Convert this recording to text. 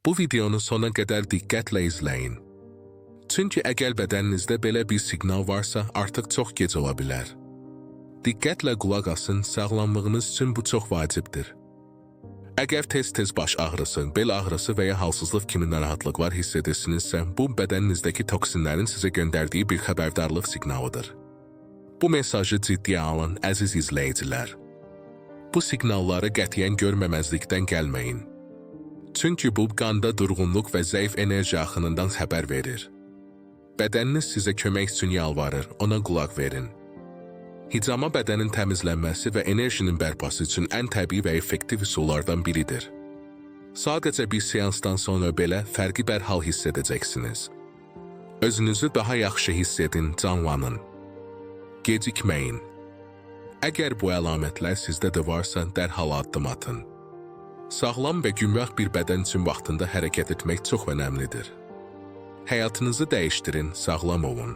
Bu videonu sona qədər diqqətlə izləyin. Çünki əgər bədəninizdə belə bir siqnal varsa, artıq çox gec ola bilər. Diqqətlə qulaq asın, sağlamlığınız üçün bu çox vacibdir. Əgər tez-tez baş ağrısı, bel ağrısı və ya halsızlıq kimi narahatlıqlar hiss edirsinizsə, bu bədəninizdəki toksinlərin sizə göndərdiyi bir xəbərdarlıq siqnalıdır. Bu mesajı ciddiyə alın, əziz izləyicilər. Bu siqnalları qətiyyən görməməzlikdən gəlməyin. Çünki bu qanda durğunluq və zəif enerji axınından xəbər verir. Bədəniniz sizə kömək üçün yalvarır, ona qulaq verin. Hicama bədənin təmizlənməsi və enerjinin bərpası üçün ən təbii və effektiv üsullardan biridir. Sadəcə bir seansdan sonra belə fərqi dərhal hiss edəcəksiniz. Özünüzü daha yaxşı hiss edin, canlanın. Gecikməyin. Əgər bu əlamətlər sizdə də varsa, dərhal addım atın. Sağlam və gümrah bir bədən üçün vaxtında hərəkət etmək çox önəmlidir. Həyatınızı dəyişdirin, sağlam olun.